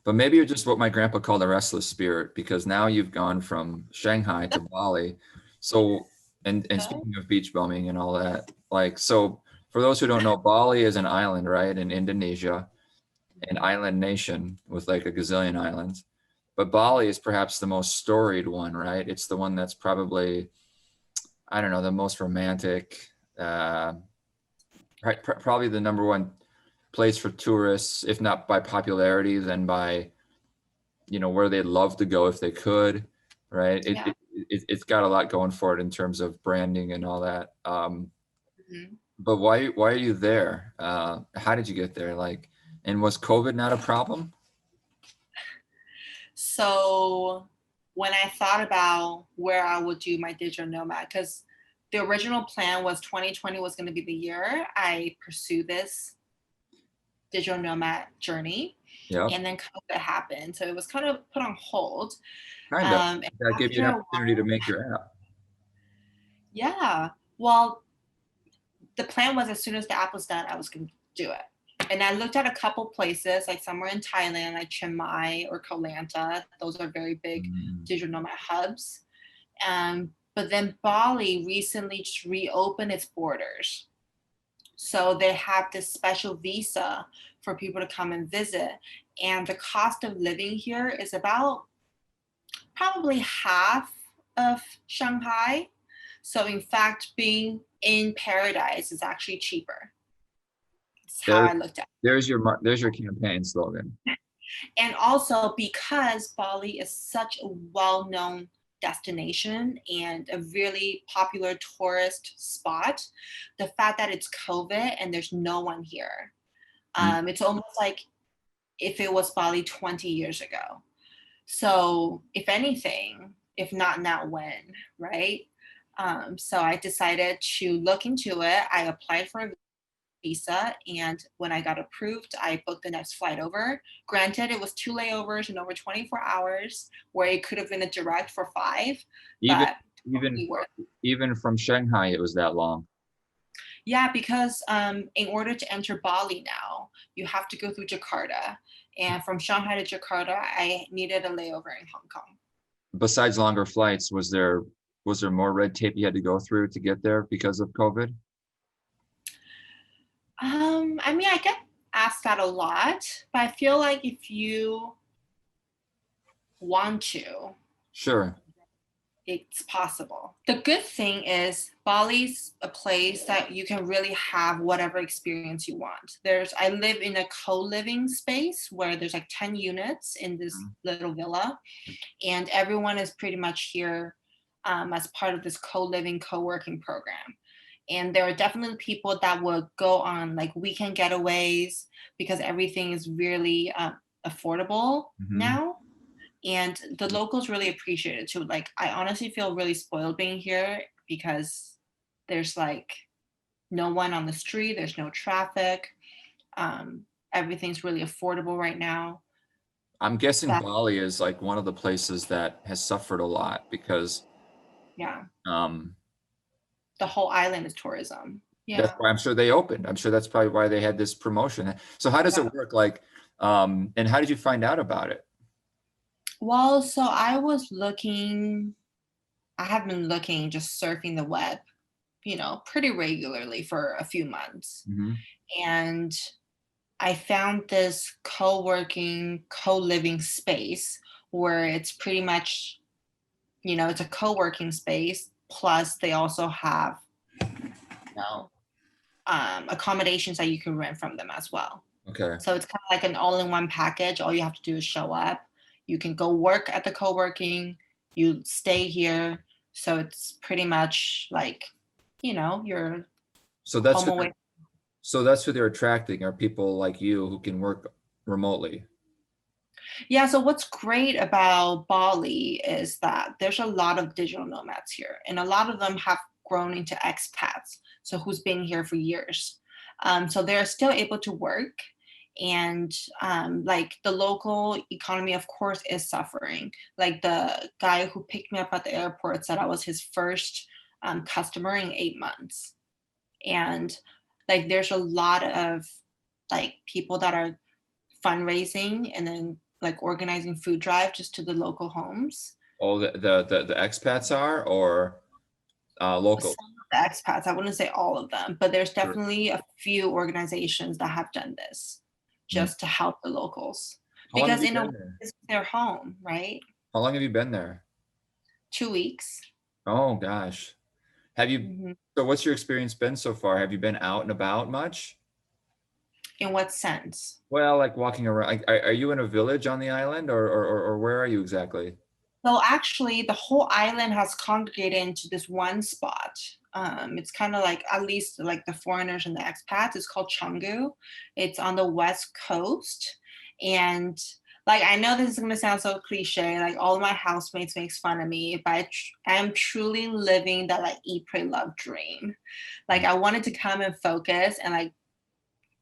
But maybe you're just what my grandpa called a restless spirit, because now you've gone from Shanghai to Bali. So, and Yeah. speaking of beach bumming and all that, like, so for those who don't know, Bali is an island, right, in Indonesia, an island nation with like a gazillion islands. But Bali is perhaps the most storied one, right? It's the one that's probably, I don't know, the most romantic, right? Probably the number one place for tourists, if not by popularity, then by, you know, where they'd love to go if they could, right? Yeah. It's got a lot going for it in terms of branding and all that. Mhm. But why are you there? How did you get there? Like, and was COVID not a problem? So when I thought about where I would do my digital nomad, because the original plan was 2020 was going to be the year I pursue this digital nomad journey, Yep, and then COVID happened, so it was kind of put on hold. kind of. And That gave you after an a opportunity to while, make your app. yeah, well, the plan was as soon as the app was done, I was going to do it. And I looked at a couple places, like somewhere in Thailand, like Chiang Mai or Koh Lanta. Those are very big Mm. digital nomad hubs. But then Bali recently just reopened its borders. So they have this special visa for people to come and visit. And the cost of living here is about probably half of Shanghai. So in fact, being in paradise is actually cheaper. That's how There, I looked at there's your campaign slogan. it. And also because Bali is such a well-known destination and a really popular tourist spot, the fact that it's COVID and there's no one here, Mm. it's almost like if it was Bali 20 years ago. So if anything, if not now, when, right? So I decided to look into it. I applied for a visa, and when I got approved, I booked the next flight over. Granted, it was 2 layovers in over 24 hours, where it could have been a direct for 5, Even but even totally worth. even from Shanghai, it was that long. Yeah, because in order to enter Bali now, you have to go through Jakarta, and from Shanghai to Jakarta, I needed a layover in Hong Kong. Besides longer flights, was there more red tape you had to go through to get there because of COVID? I mean, I get asked that a lot, but I feel like if you want to, Sure. it's possible. The good thing is Bali's a place that you can really have whatever experience you want. I live in a co-living space where there's like 10 units in this Mm. little villa, and everyone is pretty much here as part of this co-living, co-working program. And there are definitely people that would go on like weekend getaways because everything is really affordable Mhm. now, and the locals really appreciate it too. Like I honestly feel really spoiled being here because there's like no one on the street, there's no traffic, everything's really affordable right now. I'm guessing That Bali is like one of the places that has suffered a lot because yeah, um, the whole island is tourism. that's Yeah. why I'm sure they opened. I'm sure that's probably why they had this promotion. So how does Yeah. it work? Like, and how did you find out about it? Well, so I have been looking, just surfing the web, pretty regularly for a few months. Hmm. And I found this co-working, co-living space where it's pretty much, it's a co-working space. Plus they also have, know, accommodations that you can rent from them as well. Okay. So it's kind of like an all-in-one package. All you have to do is show up. You can go work at the co-working, you stay here. So it's pretty much like, you're So home away. that's who they're attracting, are people like you who can work remotely. Yeah, so what's great about Bali is that there's a lot of digital nomads here, and a lot of them have grown into expats, so who's been here for years. So they're still able to work, and like the local economy, of course, is suffering. Like the guy who picked me up at the airport said I was his first customer in 8 months, and there's a lot of like people that are fundraising and then like organizing food drive just to the local homes. Oh, the expats are, or local? Some of the expats, I wouldn't say all of them, but there's Sure. definitely a few organizations that have done this Mm. just to help the locals How long have because you in a way, been there? it's their home, right? How long have you been there? 2 weeks. Oh gosh. Have you, Mhm. so what's your experience been so far? Have you been out and about much? In what sense? Well, like walking around, like, are you in a village on the island, or where are you exactly? So actually, the whole island has congregated into this one spot. It's kind of like at least like the foreigners and the expats. It's called Chengdu. It's on the west coast, and like I know this is gonna sound so cliche. Like all of my housemates makes fun of me, but I am truly living that like eat, pray, love dream. Like I wanted to come and focus, and like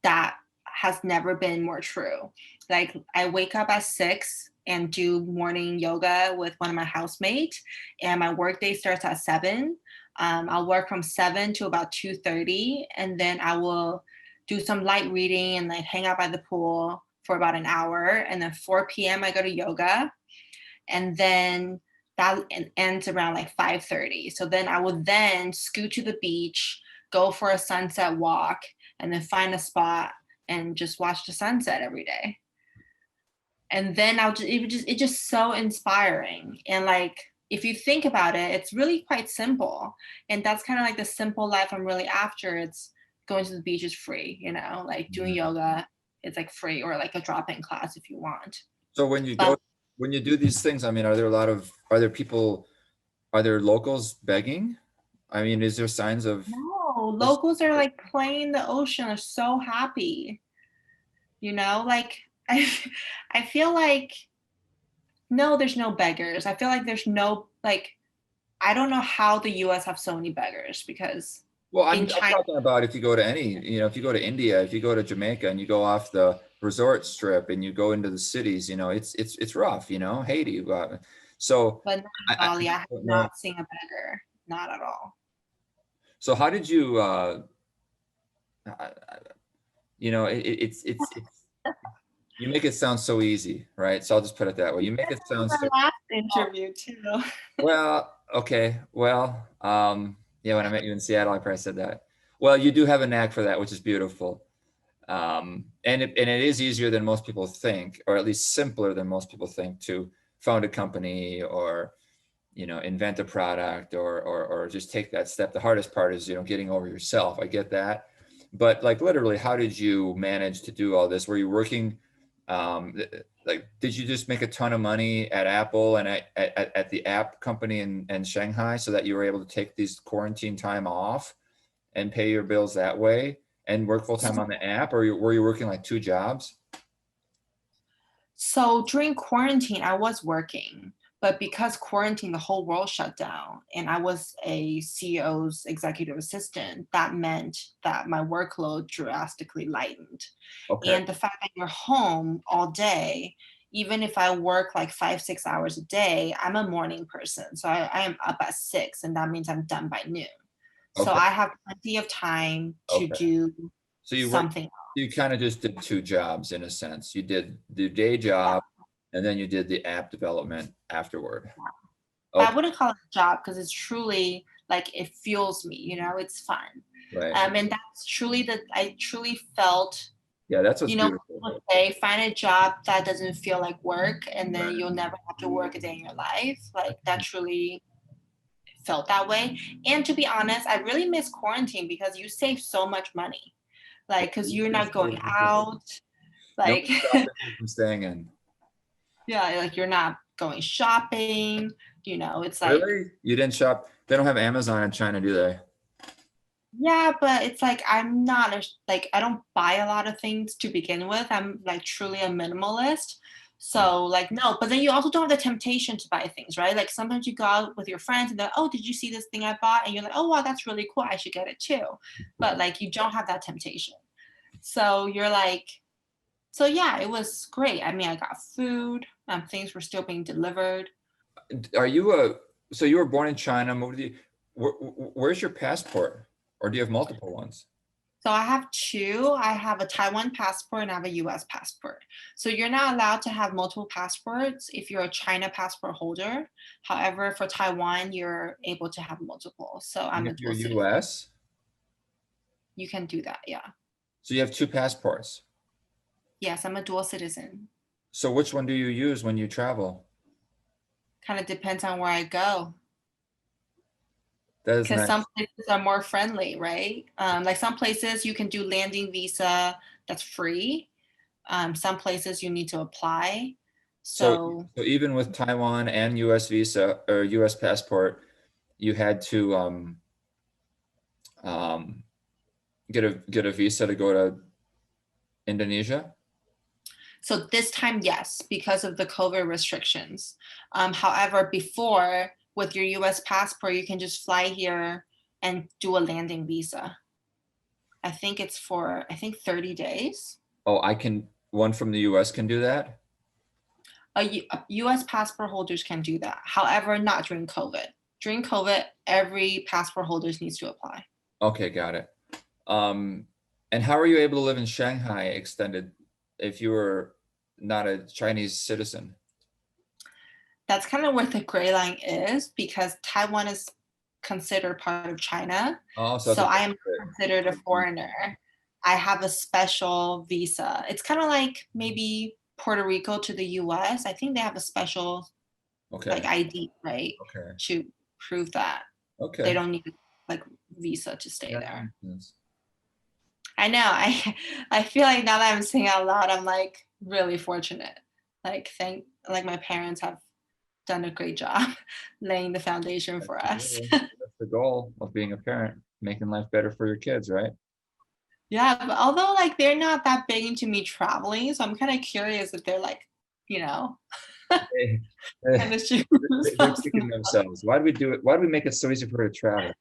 that has never been more true. Like I wake up at 6 and do morning yoga with one of my housemates, and my work day starts at 7. I'll work from 7 to about 2:30, and then I will do some light reading and like hang out by the pool for about an hour, and then 4 p.m. I go to yoga, and then that ends around like 5:30. So then I would then scoot to the beach, go for a sunset walk, and then find a spot and just watch the sunset every day. And then it's just so inspiring. And like if you think about it, it's really quite simple. And that's kind of like the simple life I'm really after. It's going to the beach is free, like doing Mhm. yoga, it's like free, or like a drop-in class if you want. So But when you do these things, I mean, are there people, are there locals begging? I mean, is there signs of, no, locals are like playing in the ocean, are so happy. Like I I feel like no, there's no beggars. I feel like there's no like I don't know how the US have so many beggars because well, I'm in China, talking about if you go to if you go to India, if you go to Jamaica and you go off the resort strip and you go into the cities, it's rough, Haiti. So but not in I Bali, I have don't know. not seen a beggar. Not at all. So how did you, it's you make it sound so easy, right? So I'll just put it that way. You make it sound Our so last interview too. well. Okay, well, yeah. When I met you in Seattle, I probably said that. Well, you do have a knack for that, which is beautiful. And it is easier than most people think, or at least simpler than most people think, to found a company or invent a product or just take that step. The hardest part is getting over yourself. I get that, but like literally, how did you manage to do all this? Were you working? Like, did you just make a ton of money at Apple and at the app company in Shanghai so that you were able to take these quarantine time off and pay your bills that way and work full time on the app, or were you working like two jobs? So during quarantine, I was working, but because quarantine, the whole world shut down, and I was a CEO's executive assistant, that meant that my workload drastically lightened. Okay. And the fact that you're home all day, even if I work like 5, 6 hours a day, I'm a morning person. So I am up at 6, and that means I'm done by noon. So Okay. I have plenty of time to Okay. do So something. you kind of just did two jobs in a sense. You did the day job and then you did the app development afterward. But I Okay. wouldn't call it a job because it's truly like it fuels me, it's fun. Right. And that's truly that I truly felt, Yeah, that's what's beautiful. people say find a job that doesn't feel like work and then Right. you'll never have to work a day in your life. Like that truly felt that way. And to be honest, I really miss quarantine because you save so much money. Like because you're not going out. No Like one's stopping you from staying in. yeah, like you're not going shopping, it's like Really? You didn't shop? They don't have Amazon in China, do they? yeah, but it's like I'm not like I don't buy a lot of things to begin with. I'm like truly a minimalist. So like no, but then you also don't have the temptation to buy things, right? Like sometimes you go out with your friends and they're, oh, did you see this thing I bought? And you're like, oh wow, that's really cool. I should get it too. But like you don't have that temptation. So you're like, so yeah, it was great. I mean, I got food, things were still being delivered. Are you so you were born in China, moved to where's your passport? Or do you have multiple ones? So I have two. I have a Taiwan passport and I have a US passport. So you're not allowed to have multiple passports if you're a China passport holder. However, for Taiwan, you're able to have multiple. So And I'm a if you're dual citizen. US, You can do that. Yeah. so you have two passports. Yes, I'm a dual citizen. So which one do you use when you travel? Kind of depends on where I go. That is Because some nice. places are more friendly, right? Like some places you can do landing visa that's free. Some places you need to apply. So, So so even with Taiwan and US visa or US passport, you had to um, get a visa to go to Indonesia? so this time, yes, because of the COVID restrictions. However, before with your US passport, you can just fly here and do a landing visa. I think it's for 30 days. Oh, one from the US can do that? US passport holders can do that. However, not during COVID. During COVID, every passport holders needs to apply. Okay, got it. Um, and how are you able to live in Shanghai extended if you were not a Chinese citizen? That's kind of where the gray line is because Taiwan is considered part of China. Oh, so So it's I am considered a a foreigner. I have a special visa. It's kind of like maybe Puerto Rico to the US. I think they have a special like okay, ID, right? okay, To prove that they okay. don't need like visa to stay Yeah, that there. makes sense. I know. I feel like now that I'm saying out loud, I'm like really fortunate. Like my parents have done a great job laying the foundation for us. Absolutely. That's the goal of being a parent, making life better for your kids, right? Yeah, but although like they're not that big into me traveling, so I'm kind of curious if they're like, you know, They, kind of shooting they're themselves in kicking themselves. Why do we do it? Why do we make it so easy for her to travel?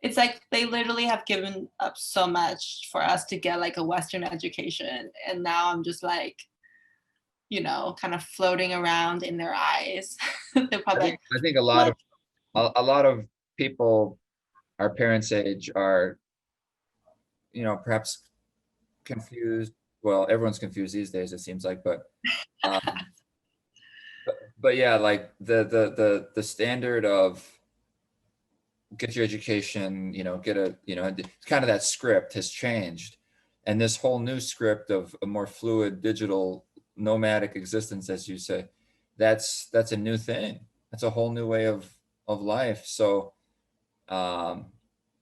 it's like they literally have given up so much for us to get like a Western education. And now I'm just like, kind of floating around in their eyes. They're I probably think like, I think a lot what? of a lot of people our parents' age are, perhaps confused. Well, everyone's confused these days, it seems like, um, but yeah, like the standard of get your education, get a, kind of that script has changed. And this whole new script of a more fluid digital nomadic existence, as you say, that's a new thing. That's a whole new way of life. So, um,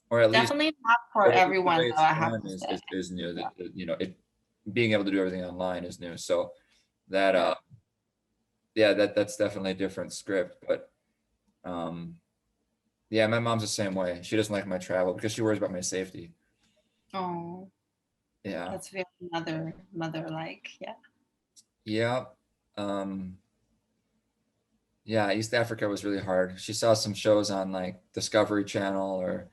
or at least Definitely not for the everyone, way though, it's I have done to say. is new. Yeah. It being able to do everything online is new. So that Yeah. yeah, that's definitely a different script. But um, yeah, my mom's the same way. She doesn't like my travel because she worries about my safety. Oh, Yeah. that's very mother like. Yeah. Yeah. Um, yeah, East Africa was really hard. She saw some shows on like Discovery Channel or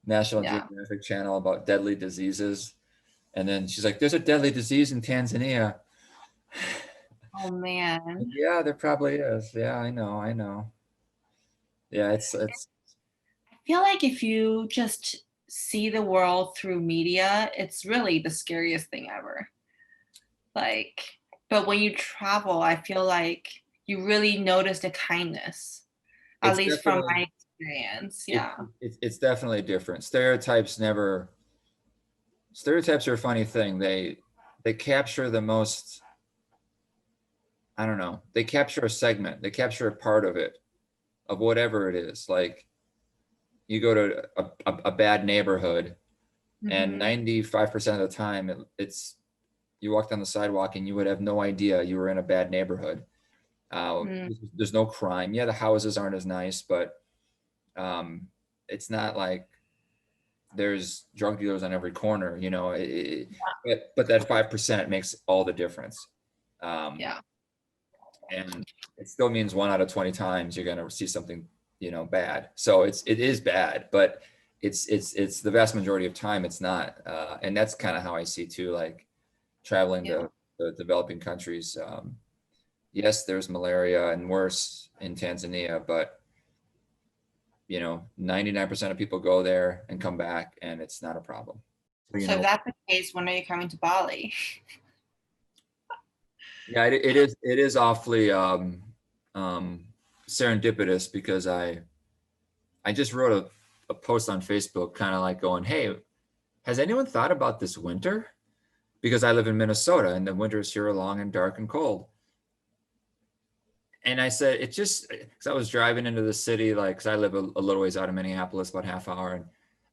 National Yeah. Geographic Channel about deadly diseases. And then she's like, there's a deadly disease in Tanzania. Oh man. Yeah, there probably is. Yeah, I know, I know. Yeah, it's I feel like if you just see the world through media, it's really the scariest thing ever. Like, but when you travel, I feel like you really notice the kindness, at it's least from definitely my experience. it, Yeah. it's definitely different. Stereotypes are a funny thing. They capture the most, I don't know, they capture a segment, they capture a part of it, of whatever it is. Like you go to a bad neighborhood and Hmm. 95% of the time it's you walk down the sidewalk and you would have no idea you were in a bad neighborhood. Mm. There's no crime. Yeah, the houses aren't as nice, but um, it's not like there's drug dealers on every corner, but that 5% makes all the difference. Um, Yeah. and it still means 1 out of 20 times you're going to see something, bad. So it is bad, but it's the vast majority of time it's not. And that's kind of how I see too, like traveling Yeah. to the developing countries. Yes, there's malaria and worse in Tanzania, but 99% of people go there and come back and it's not a problem. So, you So if know, that's the case, when are you coming to Bali? yeah, it is awfully serendipitous because I just wrote a post on Facebook kind of like going, hey, has anyone thought about this winter? Because I live in Minnesota and the winters here are long and dark and cold. And I said, it just, because I was driving into the city, like, because I live a little ways out of Minneapolis, about half hour. And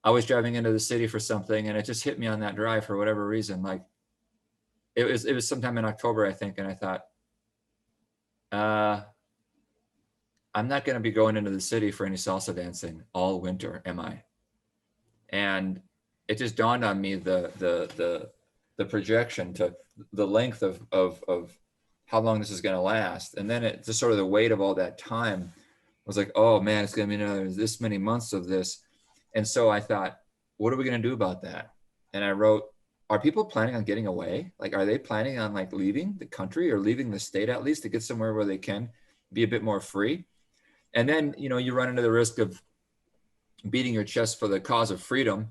I was driving into the city for something and it just hit me on that drive for whatever reason. Like it was sometime in October, I think. And I thought, uh, I'm not going to be going into the city for any salsa dancing all winter, am I? And it just dawned on me the projection to the length of how long this is going to last, and then it just sort of the weight of all that time was like, oh man, it's going to be another this many months of this, and so I thought, what are we going to do about that? And I wrote, are people planning on getting away? Like, are they planning on like leaving the country or leaving the state at least to get somewhere where they can be a bit more free? And then you run into the risk of beating your chest for the cause of freedom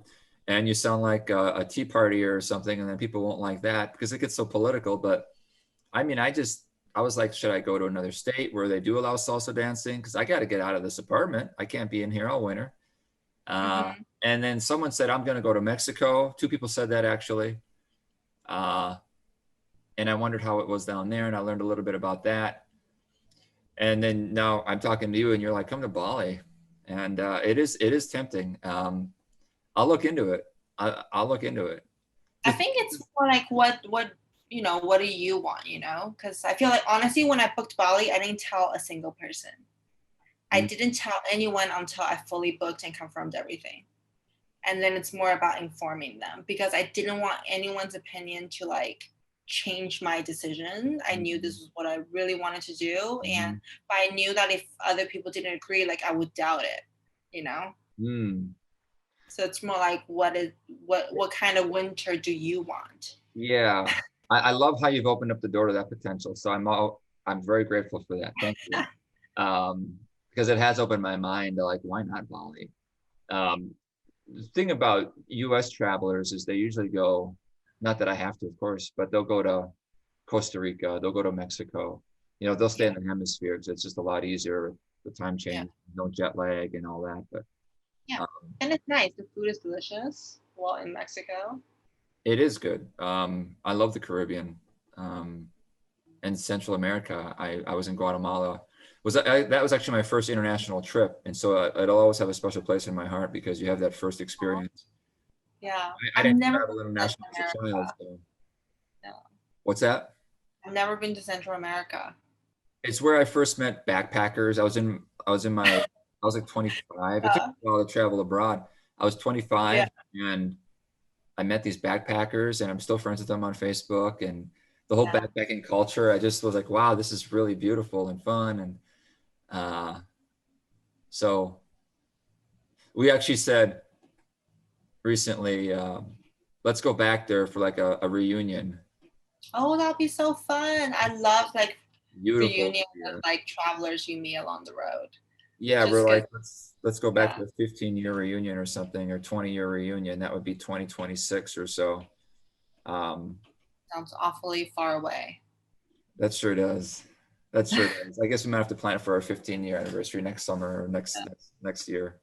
and you sound like a tea party or something, and then people won't like that because it gets so political. But I mean, I was like, should I go to another state where they do allow salsa dancing? Because I got to get out of this apartment. I can't be in here all winter. Hmm. And then someone said, I'm going to go to Mexico. Two people said that actually. And I wondered how it was down there, and I learned a little bit about that. And then now I'm talking to you and you're like, come to Bali. And it is tempting. I'll look into it. I'll look into it. I The think it's more like what do you want, because I feel like honestly when I booked Bali, I didn't tell a single person. I Mm, didn't tell anyone until I fully booked and confirmed everything. And then it's more about informing them because I didn't want anyone's opinion to like change my decision. I knew this was what I really wanted to do. And mm, but I knew that if other people didn't agree, like I would doubt it, you know? mm. So it's more like what kind of winter do you want? Yeah, I love how you've opened up the door to that potential. So I'm very grateful for that. Thank you. Because it has opened my mind to like, why not Bali? The thing about U.S. travelers is they usually go, not that I have to, of course, but they'll go to Costa Rica, they'll go to Mexico. They'll stay Yeah, in the hemisphere because it's just a lot easier, the time yeah, change, no jet lag and all that. But yeah. um, And it's nice. The food is delicious. Well, in Mexico. it is good. I love the Caribbean. And Central America. I was in Guatemala. That was actually my first international trip, and so it'll always have a special place in my heart because you have that first experience. Yeah. I I've didn't never been travel to Central internationally as a child, America. so No. what's that? I've never been to Central America. It's where I first met backpackers. I was like 25. It took Yeah. me a while to travel abroad. I was Yeah. 25 and I met these backpackers and I'm still friends with them on Facebook and the whole Yeah. backpacking culture. I just was like, wow, this is really beautiful and fun. And uh, so we actually said recently, let's go back there for like a reunion. Oh, that'd be so fun. I love like Beautiful reunion with here. like travelers you meet along the road. Yeah, we're Just because, like, let's go back yeah, to a 15-year reunion or something, or 20-year reunion. That would be 2026 or so. Um, sounds awfully far away. that sure does. That sure does. I guess we might have to plan for our 15-year anniversary next summer or next year.